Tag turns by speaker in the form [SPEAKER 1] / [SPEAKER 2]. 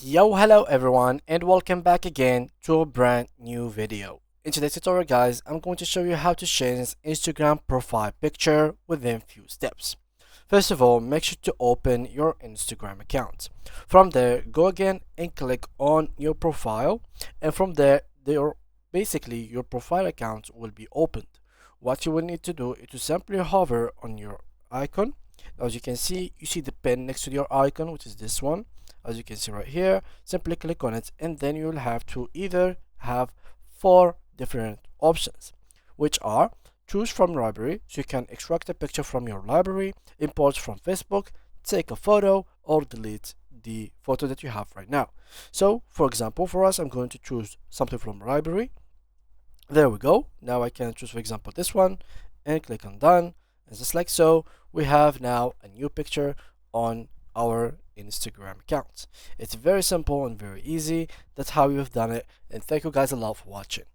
[SPEAKER 1] Yo, hello everyone, and welcome back again to a brand new video. In today's tutorial, guys, I'm going to show you how to change Instagram profile picture within few steps. First of all, make sure to open your Instagram account. From there, go again and click on your profile, and from there, basically your profile account will be opened. What you will need to do is to simply hover on your icon. As you can see, you see the pen next to your icon, which is this one. As you can see right here, simply click on it, and then you will have to either have four different options, which are: choose from library, so you can extract a picture from your library, import from Facebook, take a photo, or delete the photo that you have right now. So for example, for us, I'm going to choose something from library. There we go. Now I can choose, for example, this one, and click on done. And just like so, we have now a new picture on our Instagram account. It's very simple and very easy. That's how we've done it, and thank you guys a lot for watching.